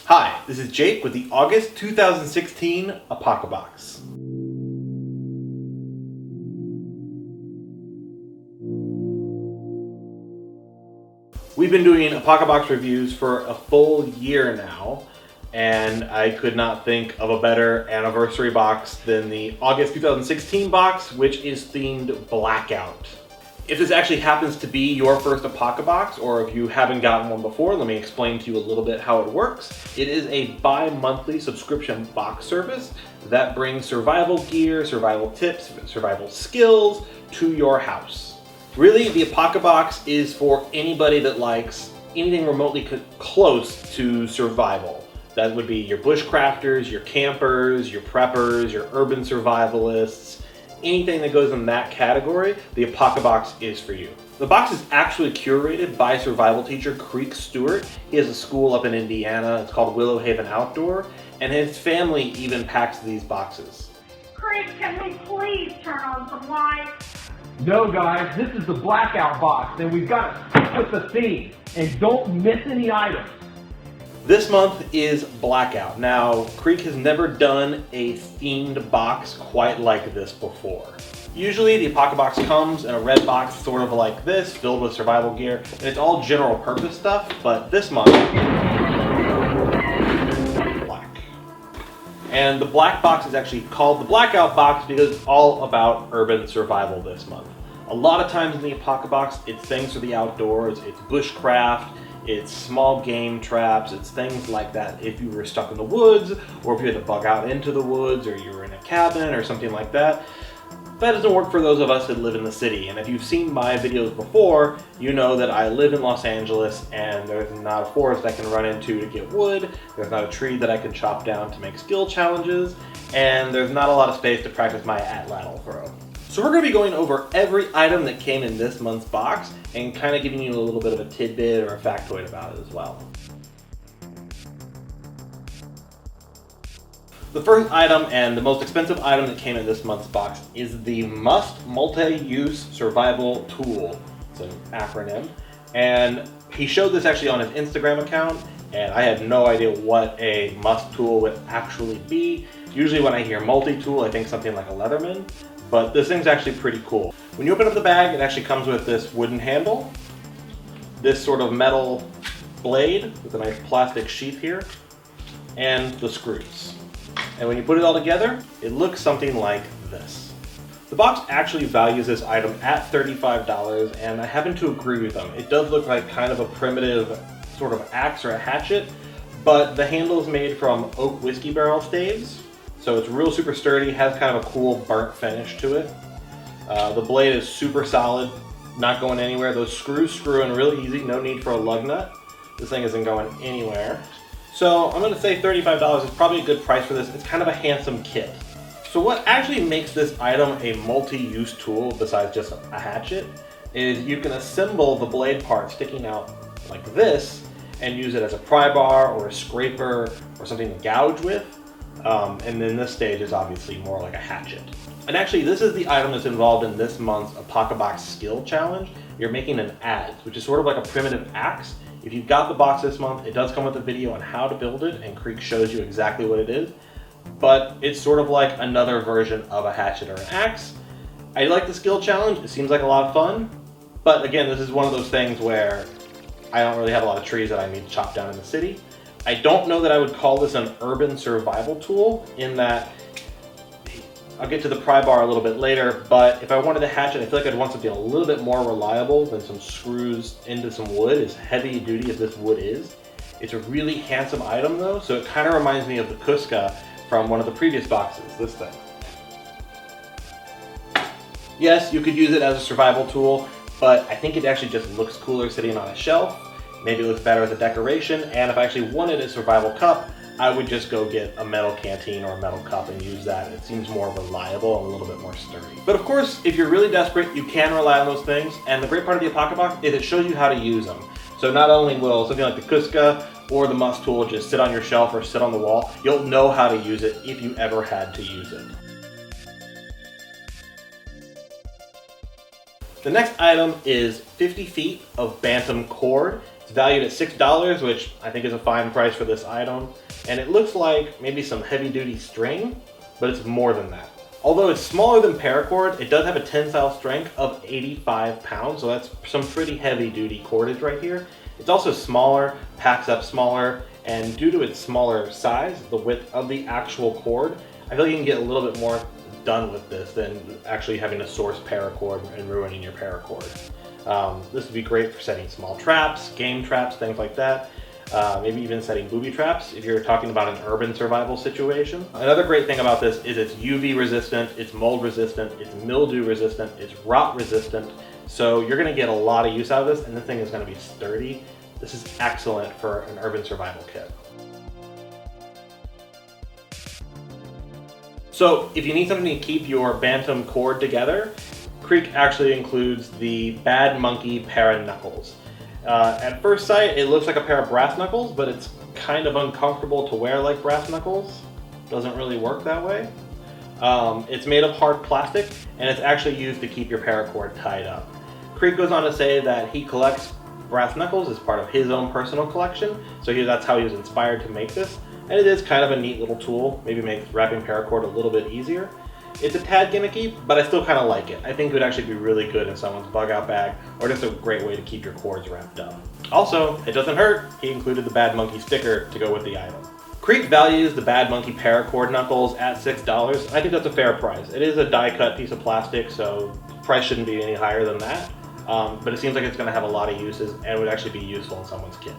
Hi, this is Jake with the August 2016 Apocabox. We've been doing Apocabox reviews for a full year now, and I could not think of a better anniversary box than the August 2016 box, which is themed Blackout. If this actually happens to be your first Apocabox, or if you haven't gotten one before, let me explain to you a little bit how it works. It is a bi-monthly subscription box service that brings survival gear, survival tips, survival skills to your house. Really, the Apocabox is for anybody that likes anything remotely close to survival. That would be your bushcrafters, your campers, your preppers, your urban survivalists. Anything that goes in that category, the Apocabox is for you. The box is actually curated by survival teacher Creek Stewart. He has a school up in Indiana. It's called Willow Haven Outdoor, and his family even packs these boxes. Creek, can we please turn on some lights? No, guys, this is the Blackout box, and we've got to stick with the theme, and don't miss any items. This month is Blackout. Now, Creek has never done a themed box quite like this before. Usually the Apocabox comes in a red box sort of like this, filled with survival gear, and it's all general purpose stuff, but this month, black. And the black box is actually called the Blackout box because it's all about urban survival this month. A lot of times in the Apocabox, it's things for the outdoors, it's bushcraft, it's small game traps, it's things like that. If you were stuck in the woods, or if you had to bug out into the woods, or you were in a cabin or something like that. That doesn't work for those of us that live in the city. And if you've seen my videos before, you know that I live in Los Angeles and there's not a forest I can run into to get wood, there's not a tree that I can chop down to make skill challenges, and there's not a lot of space to practice my at-lateral throw. So we're going to be going over every item that came in this month's box and kind of giving you a little bit of a tidbit or a factoid about it as well. The first item and the most expensive item that came in this month's box is the M.U.S.T Multi-Use Survival Tool. It's an acronym. And he showed this actually on his Instagram account, and I had no idea what a M.U.S.T tool would actually be. Usually when I hear multi-tool, I think something like a Leatherman. But this thing's actually pretty cool. When you open up the bag, it actually comes with this wooden handle, this sort of metal blade with a nice plastic sheath here, and the screws. And when you put it all together, it looks something like this. The box actually values this item at $35, and I happen to agree with them. It does look like kind of a primitive sort of axe or a hatchet, but the handle is made from oak whiskey barrel staves. So it's real super sturdy, has kind of a cool burnt finish to it. The blade is super solid, not going anywhere. Those screws screw in really easy, no need for a lug nut. This thing isn't going anywhere. So I'm gonna say $35 is probably a good price for this. It's kind of a handsome kit. So what actually makes this item a multi-use tool besides just a hatchet is you can assemble the blade part sticking out like this and use it as a pry bar or a scraper or something to gouge with. And then this stage is obviously more like a hatchet. And actually, this is the item that's involved in this month's Apocabox skill challenge. You're making an ADZE, which is sort of like a primitive axe. If you've got the box this month, it does come with a video on how to build it, and Creek shows you exactly what it is. But it's sort of like another version of a hatchet or an axe. I like the skill challenge. It seems like a lot of fun. But again, this is one of those things where I don't really have a lot of trees that I need to chop down in the city. I don't know that I would call this an urban survival tool, in that I'll get to the pry bar a little bit later, but if I wanted a hatchet, I feel like I'd want something a little bit more reliable than some screws into some wood, as heavy duty as this wood is. It's a really handsome item though, so it kind of reminds me of the KNUCK from one of the previous boxes, this thing. Yes, you could use it as a survival tool, but I think it actually just looks cooler sitting on a shelf. Maybe it looks better as a decoration, and if I actually wanted a survival cup, I would just go get a metal canteen or a metal cup and use that. It seems more reliable and a little bit more sturdy. But of course, if you're really desperate, you can rely on those things, and the great part of the Apocabox is it shows you how to use them. So not only will something like the KNUCK or the M.U.S.T tool just sit on your shelf or sit on the wall, you'll know how to use it if you ever had to use it. The next item is 50 feet of BANTAM cord. It's valued at $6, which I think is a fine price for this item. And it looks like maybe some heavy duty string, but it's more than that. Although it's smaller than paracord, it does have a tensile strength of 85 pounds, so that's some pretty heavy duty cordage right here. It's also smaller, packs up smaller, and due to its smaller size, the width of the actual cord, I feel like you can get a little bit more done with this than actually having to source paracord and ruining your paracord. This would be great for setting small traps, game traps, things like that. Maybe even setting booby traps if you're talking about an urban survival situation. Another great thing about this is it's UV resistant, it's mold resistant, it's mildew resistant, it's rot resistant. So you're gonna get a lot of use out of this, and this thing is gonna be sturdy. This is excellent for an urban survival kit. So if you need something to keep your Bantam cord together, KNUCK actually includes the Bad Monkey PARAKNUCKLES. At first sight, it looks like a pair of brass knuckles, but it's kind of uncomfortable to wear like brass knuckles. Doesn't really work that way. It's made of hard plastic, and it's actually used to keep your paracord tied up. KNUCK goes on to say that he collects brass knuckles as part of his own personal collection, so that's how he was inspired to make this. And it is kind of a neat little tool, maybe makes wrapping paracord a little bit easier. It's a tad gimmicky, but I still kind of like it. I think it would actually be really good in someone's bug out bag, or just a great way to keep your cords wrapped up. Also, it doesn't hurt, he included the Bad Monkey sticker to go with the item. KNUCK values the Bad Monkey paracord knuckles at $6. I think that's a fair price. It is a die cut piece of plastic, so the price shouldn't be any higher than that. But it seems like it's going to have a lot of uses and would actually be useful in someone's kit.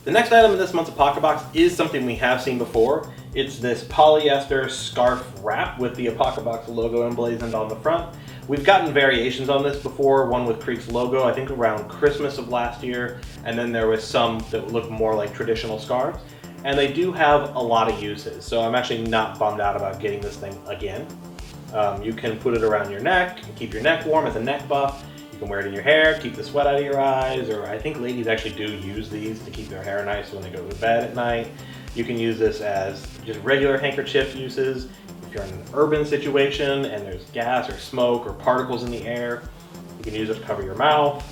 The next item in this month's Apocabox is something we have seen before. It's this polyester scarf wrap with the Apocabox logo emblazoned on the front. We've gotten variations on this before, one with KNUCK's logo, I think around Christmas of last year, and then there was some that look more like traditional scarves. And they do have a lot of uses, so I'm actually not bummed out about getting this thing again. You can put it around your neck and keep your neck warm as a neck buff. You can wear it in your hair, keep the sweat out of your eyes, or I think ladies actually do use these to keep their hair nice when they go to bed at night. You can use this as just regular handkerchief uses. If you're in an urban situation and there's gas or smoke or particles in the air, you can use it to cover your mouth.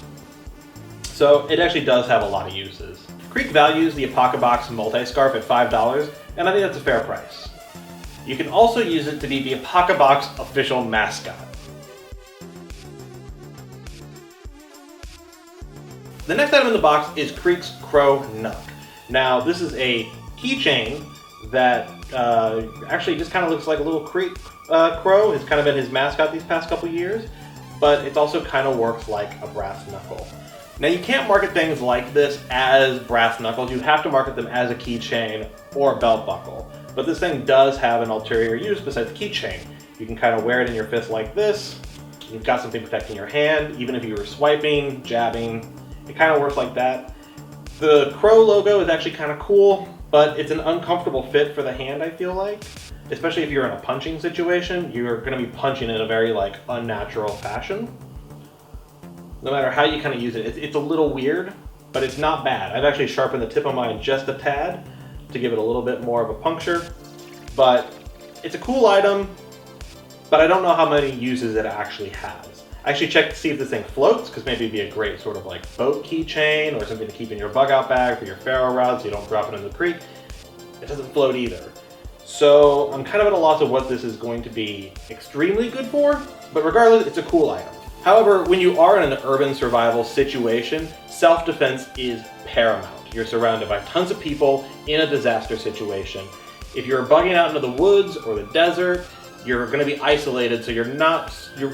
So it actually does have a lot of uses. KNUCK values the Apocabox multi-scarf at $5, and I think that's a fair price. You can also use it to be the Apocabox official mascot. The next item in the box is KNUCK's Crow KNUCK. Now, this is a keychain that actually just kind of looks like a little crow. It's kind of been his mascot these past couple years, but it also kind of works like a brass knuckle. Now, you can't market things like this as brass knuckles. You have to market them as a keychain or a belt buckle. But this thing does have an ulterior use besides the keychain. You can kind of wear it in your fist like this. You've got something protecting your hand, even if you were swiping, jabbing. It kind of works like that. The crow logo is actually kind of cool, but it's an uncomfortable fit for the hand, I feel like. Especially if you're in a punching situation, you're going to be punching in a very unnatural fashion. No matter how you kind of use it, it's a little weird, but it's not bad. I've actually sharpened the tip of mine just a tad to give it a little bit more of a puncture. But it's a cool item, but I don't know how many uses it actually has. I actually checked to see if this thing floats, because maybe it'd be a great sort of boat keychain or something to keep in your bug out bag for your ferro rod so you don't drop it in the creek. It doesn't float either. So I'm kind of at a loss of what this is going to be extremely good for, but regardless, it's a cool item. However, when you are in an urban survival situation, self-defense is paramount. You're surrounded by tons of people in a disaster situation. If you're bugging out into the woods or the desert, you're going to be isolated, so your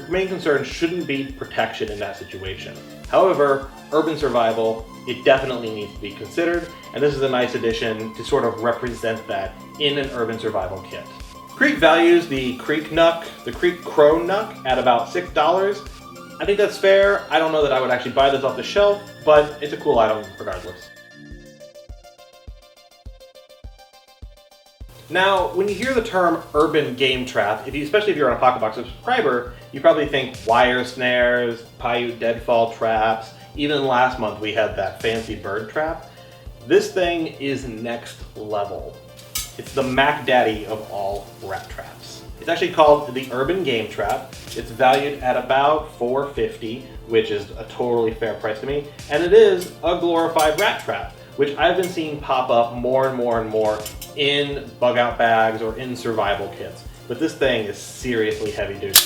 main concern shouldn't be protection in that situation. However, urban survival, it definitely needs to be considered, and this is a nice addition to sort of represent that in an urban survival kit. KNUCK values the KNUCK Crow KNUCK at about $6. I think that's fair. I don't know that I would actually buy this off the shelf, but it's a cool item regardless. Now, when you hear the term urban game trap, especially if you're an Apocabox subscriber, you probably think wire snares, Paiute deadfall traps. Even last month we had that fancy bird trap. This thing is next level. It's the Mac Daddy of all rat traps. It's actually called the Urban Game Trap. It's valued at about $4.50, which is a totally fair price to me. And it is a glorified rat trap, which I've been seeing pop up more and more and more in bug out bags or in survival kits. But this thing is seriously heavy duty.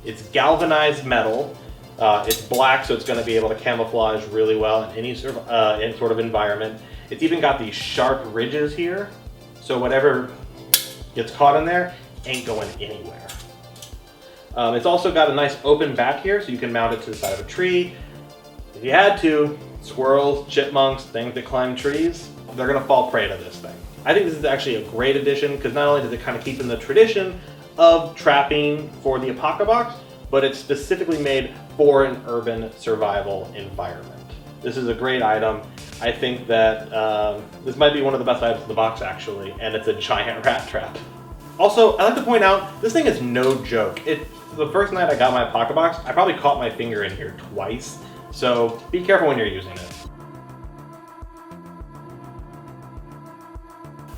It's galvanized metal. It's black, so it's going to be able to camouflage really well in any sort of environment. It's even got these sharp ridges here, so whatever gets caught in there ain't going anywhere. It's also got a nice open back here, so you can mount it to the side of a tree. If you had to, squirrels, chipmunks, things that climb trees, they're going to fall prey to this thing. I think this is actually a great addition because not only does it kind of keep in the tradition of trapping for the Apocabox, but it's specifically made for an urban survival environment. This is a great item. I think that this might be one of the best items in the box actually, and it's a giant rat trap. Also, I like to point out, this thing is no joke. The first night I got my Apocabox, I probably caught my finger in here twice, so be careful when you're using it.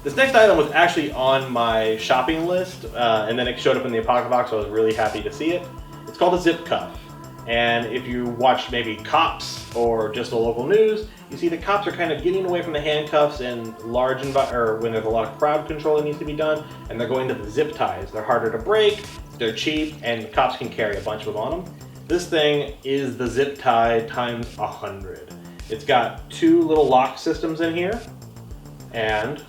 This next item was actually on my shopping list, and then it showed up in the Apocabox, so I was really happy to see it. It's called a zip cuff. And if you watch maybe Cops or just the local news, you see the cops are kind of getting away from the handcuffs in when there's a lot of crowd control that needs to be done, and they're going to the zip ties. They're harder to break, they're cheap, and cops can carry a bunch of them on them. This thing is the zip tie times 100. It's got two little lock systems in here, and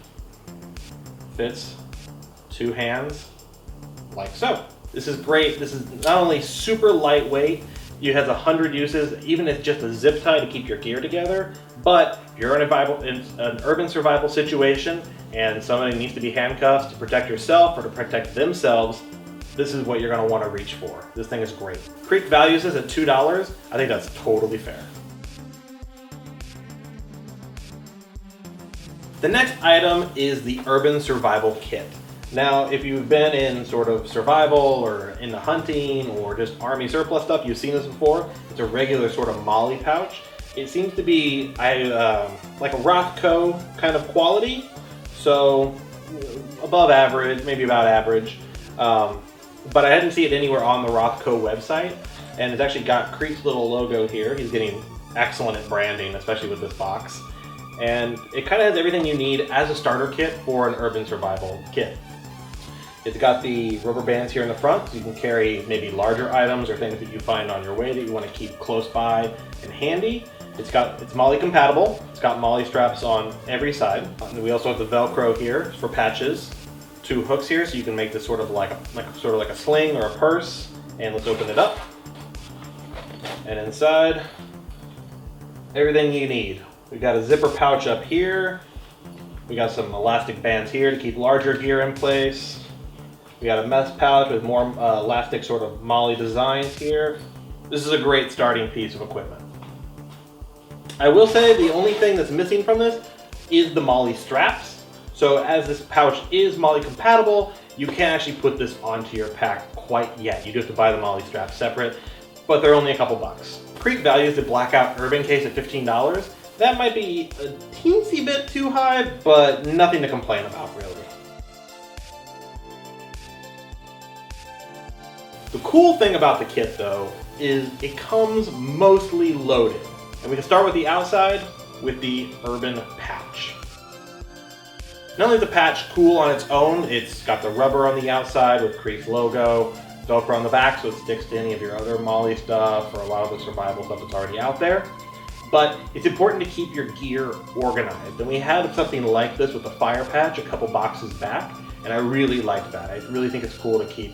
fits two hands like so. This is great. This is not only super lightweight, it has 100 uses, even if it's just a zip tie to keep your gear together, but if you're in an urban survival situation and somebody needs to be handcuffed to protect yourself or to protect themselves, this is what you're going to want to reach for. This thing is great. Creek values this at $2. I think that's totally fair. The next item is the Urban Survival Kit. Now, if you've been in sort of survival or in the hunting or just army surplus stuff, you've seen this before. It's a regular sort of molly pouch. It seems to be like a Rothko kind of quality, so above average, maybe about average. But I didn't see it anywhere on the Rothko website, and it's actually got Creek's little logo here. He's getting excellent at branding, especially with this box. And it kind of has everything you need as a starter kit for an urban survival kit. It's got the rubber bands here in the front, so you can carry maybe larger items or things that you find on your way that you want to keep close by and handy. It's MOLLE compatible. It's got MOLLE straps on every side. And we also have the Velcro here for patches. Two hooks here, so you can make this sort of like a sling or a purse. And let's open it up. And inside, everything you need. We've got a zipper pouch up here. We got some elastic bands here to keep larger gear in place. We got a mesh pouch with more elastic sort of MOLLE designs here. This is a great starting piece of equipment. I will say the only thing that's missing from this is the MOLLE straps. So as this pouch is MOLLE compatible, you can't actually put this onto your pack quite yet. You do have to buy the MOLLE straps separate, but they're only a couple bucks. Creek values the Blackout Urban case at $15. That might be a teensy bit too high, but nothing to complain about, really. The cool thing about the kit, though, is it comes mostly loaded. And we can start with the outside with the Urban Patch. Not only is the patch cool on its own, it's got the rubber on the outside with Creek's logo, Velcro on the back so it sticks to any of your other MOLLE stuff or a lot of the survival stuff that's already out there. But it's important to keep your gear organized. And we had something like this with the fire patch a couple boxes back, and I really liked that. I really think it's cool to keep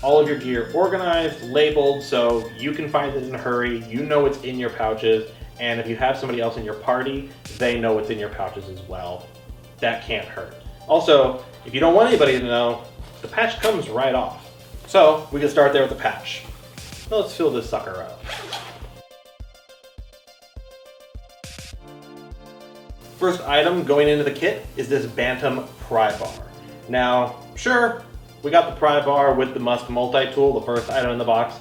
all of your gear organized, labeled, so you can find it in a hurry, you know what's in your pouches, and if you have somebody else in your party, they know what's in your pouches as well. That can't hurt. Also, if you don't want anybody to know, the patch comes right off. So we can start there with the patch. Now let's fill this sucker up. First item going into the kit is this BANTAM pry bar. Now, sure, we got the pry bar with the M.U.S.T multi-tool, the first item in the box.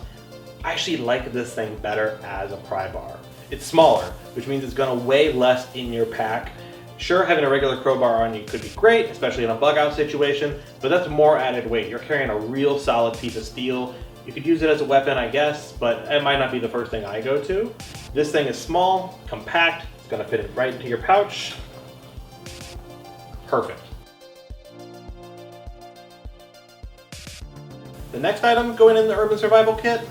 I actually like this thing better as a pry bar. It's smaller, which means it's going to weigh less in your pack, Sure, having a regular crowbar on you could be great, especially in a bug out situation, but that's more added weight. You're carrying a real solid piece of steel. You could use it as a weapon, I guess, but it might not be the first thing I go to. This thing is small, compact, it's gonna fit right into your pouch. Perfect. The next item going in the Urban Survival Kit,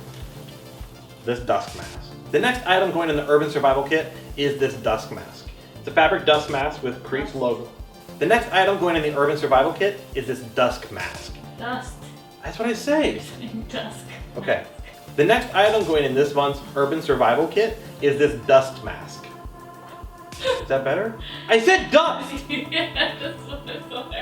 this dust mask. The next item going in the Urban Survival Kit is this dust mask. It's a fabric dust mask with Creek's logo. The next item going in the Urban Survival Kit is this dusk mask. Dust. That's what I say. Dusk. Okay. The next item going in this month's Urban Survival Kit is this dust mask. Is that better? I said dust! Yeah, that's what I thought.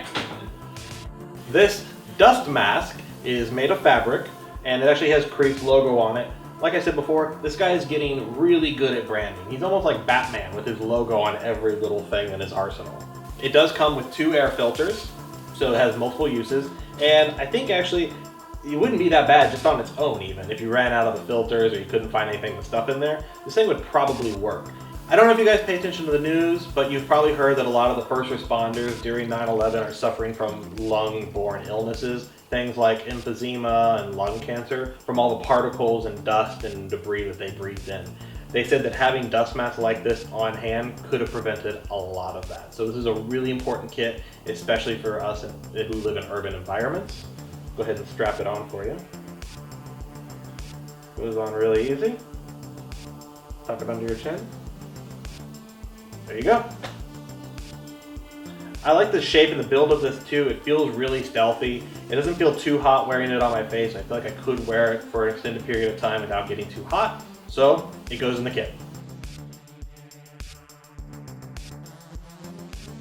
This dust mask is made of fabric, and it actually has Creek's logo on it. Like I said before, this guy is getting really good at branding. He's almost like Batman with his logo on every little thing in his arsenal. It does come with 2 air filters, so it has multiple uses, and I think actually it wouldn't be that bad just on its own even. If you ran out of the filters or you couldn't find anything with stuff in there, this thing would probably work. I don't know if you guys pay attention to the news, but you've probably heard that a lot of the first responders during 9/11 are suffering from lung-borne illnesses, things like emphysema and lung cancer, from all the particles and dust and debris that they breathed in. They said that having dust masks like this on hand could have prevented a lot of that. So this is a really important kit, especially for us who live in urban environments. Go ahead and strap it on for you. Goes on really easy. Tuck it under your chin. There you go. I like the shape and the build of this too. It feels really stealthy. It doesn't feel too hot wearing it on my face. I feel like I could wear it for an extended period of time without getting too hot. So it goes in the kit.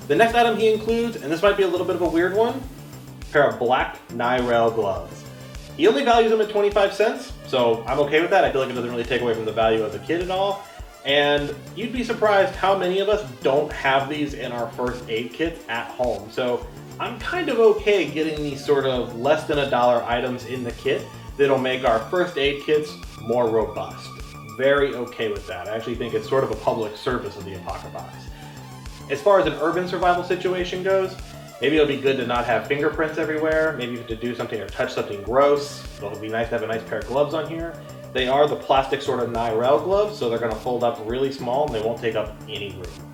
The next item he includes, and this might be a little bit of a weird one, a pair of black NITRILE gloves. He only values them at 25 cents, so I'm okay with that. I feel like it doesn't really take away from the value of the kit at all. And you'd be surprised how many of us don't have these in our first aid kits at home. So I'm kind of okay getting these sort of less than $1 items in the kit that'll make our first aid kits more robust. Very okay with that. I actually think it's sort of a public service of the Apocabox. As far as an urban survival situation goes, maybe it'll be good to not have fingerprints everywhere. Maybe you have to do something or touch something gross. It'll be nice to have a nice pair of gloves on here. They are the plastic sort of NITRILE gloves, so they're going to fold up really small and they won't take up any room.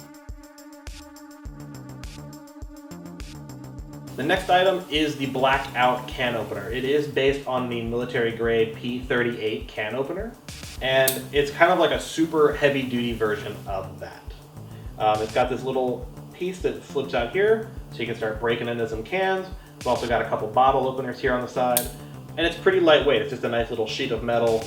The next item is the blackout can opener. It is based on the military grade P38 can opener, and it's kind of like a super heavy duty version of that. It's got this little piece that flips out here, so you can start breaking into some cans. It's also got a couple bottle openers here on the side, and it's pretty lightweight. It's just a nice little sheet of metal.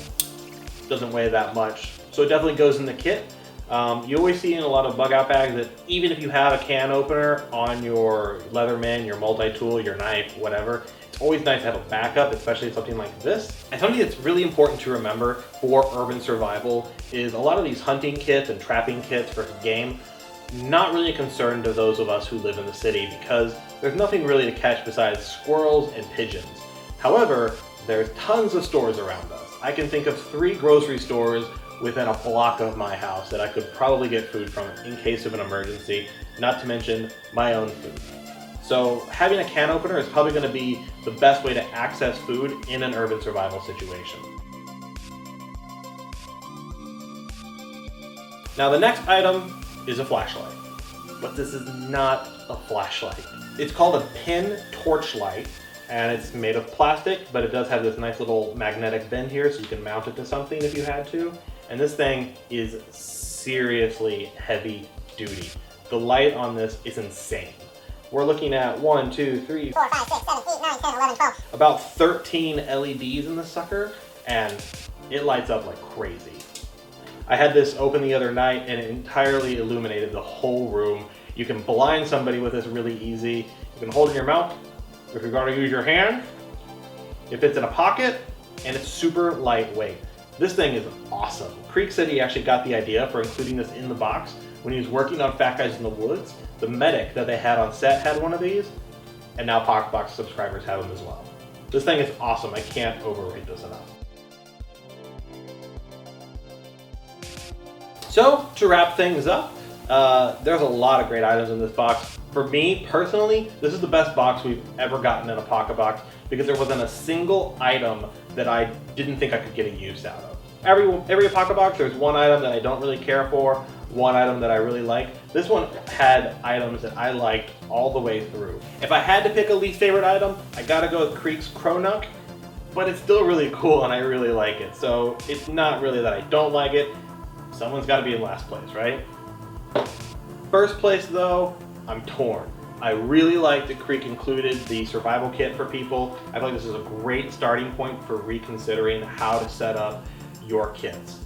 Doesn't weigh that much, so it definitely goes in the kit. You always see in a lot of bug out bags that even if you have a can opener on your Leatherman, your multi-tool, your knife, whatever, it's always nice to have a backup, especially something like this. And something that's really important to remember for urban survival is a lot of these hunting kits and trapping kits for game, not really a concern to those of us who live in the city because there's nothing really to catch besides squirrels and pigeons. However, there's tons of stores around us. I can think of 3 grocery stores within a block of my house that I could probably get food from in case of an emergency, not to mention my own food. So having a can opener is probably going to be the best way to access food in an urban survival situation. Now the next item is a flashlight, but this is not a flashlight. It's called a pin torchlight, and it's made of plastic, but it does have this nice little magnetic bend here so you can mount it to something if you had to. And this thing is seriously heavy duty. The light on this is insane. We're looking at 1, 2, 3, 4, 5, 6, 7, 8, 9, 10, 11, 12. About 13 LEDs in the sucker, and it lights up like crazy. I had this open the other night and it entirely illuminated the whole room. You can blind somebody with this really easy. You can hold it in your mouth. If you're going to use your hand, it fits in a pocket, and it's super lightweight. This thing is awesome. Creek said he actually got the idea for including this in the box when he was working on Fat Guys in the Woods. The medic that they had on set had one of these, and now Apocabox subscribers have them as well. This thing is awesome. I can't overrate this enough. So, to wrap things up, There's a lot of great items in this box. For me, personally, this is the best box we've ever gotten in a Apocabox because there wasn't a single item that I didn't think I could get a use out of. Every Apocabox, there's one item that I don't really care for, one item that I really like. This one had items that I liked all the way through. If I had to pick a least favorite item, I gotta go with Creek's KNUCK, but it's still really cool and I really like it. So it's not really that I don't like it. Someone's gotta be in last place, right? First place though, I'm torn. I really like that Creek included the survival kit for people. I feel like this is a great starting point for reconsidering how to set up your kits.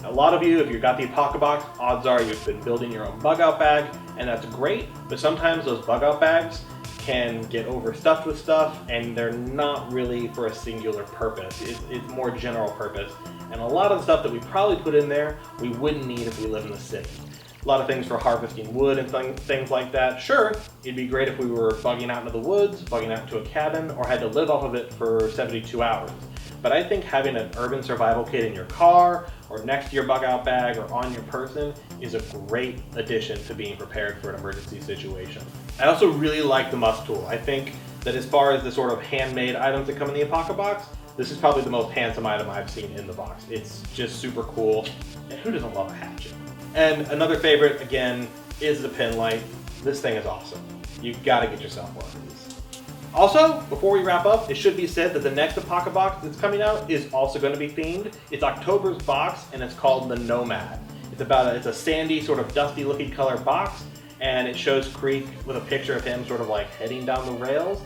A lot of you, if you've got the Apocabox, odds are you've been building your own bug out bag, and that's great, but sometimes those bug out bags can get overstuffed with stuff, and they're not really for a singular purpose. It's more general purpose. And a lot of the stuff that we probably put in there, we wouldn't need if we live in the city. A lot of things for harvesting wood and things like that. Sure, it'd be great if we were bugging out into the woods, bugging out to a cabin, or had to live off of it for 72 hours. But I think having an urban survival kit in your car, or next to your bug out bag, or on your person is a great addition to being prepared for an emergency situation. I also really like the M.U.S.T tool. I think that as far as the sort of handmade items that come in the Apocabox, this is probably the most handsome item I've seen in the box. It's just super cool, and who doesn't love a hatchet? And another favorite, again, is the pin light. This thing is awesome. You've got to get yourself one of these. Also, before we wrap up, it should be said that the next Apocabox that's coming out is also going to be themed. It's October's box, and it's called the Nomad. It's a sandy, sort of dusty looking color box, and it shows Creek with a picture of him sort of like heading down the rails.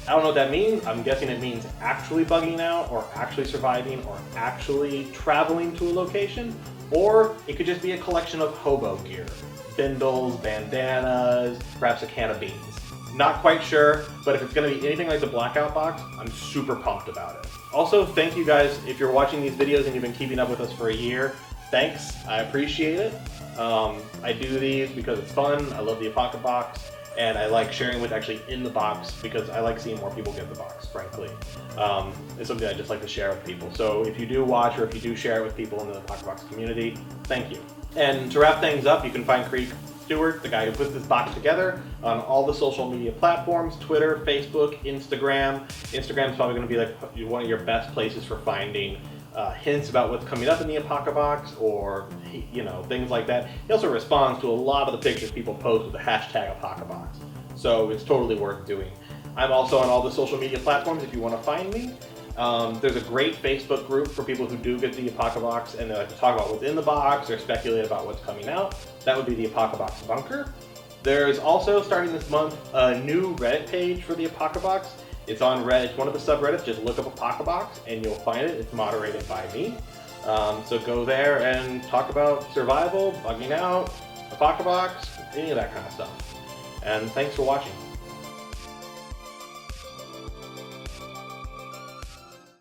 I don't know what that means. I'm guessing it means actually bugging out, or actually surviving, or actually traveling to a location. Or it could just be a collection of hobo gear. Bindles, bandanas, perhaps a can of beans. Not quite sure, but if it's going to be anything like the Blackout box, I'm super pumped about it. Also, thank you guys if you're watching these videos and you've been keeping up with us for a year. Thanks, I appreciate it. I do these because it's fun, I love the Apocabox, and I like sharing what's actually in the box because I like seeing more people get the box, frankly. It's something I just like to share with people. So if you do watch or if you do share it with people in the Apocabox community, thank you. And to wrap things up, you can find Creek Stewart, the guy who put this box together, on all the social media platforms, Twitter, Facebook, Instagram. Instagram is probably going to be like one of your best places for finding hints about what's coming up in the Apocabox, or things like that. He also responds to a lot of the pictures people post with the hashtag Apocabox, so it's totally worth doing. I'm also on all the social media platforms if you want to find me. There's a great Facebook group for people who do get the Apocabox and they like to talk about what's in the box or speculate about what's coming out. That would be the Apocabox Bunker. There's also, starting this month, a new Reddit page for the Apocabox. It's on Reddit. It's one of the subreddits. Just look up Apocabox and you'll find it. It's moderated by me. So go there and talk about survival, bugging out, Apocabox, any of that kind of stuff. And thanks for watching.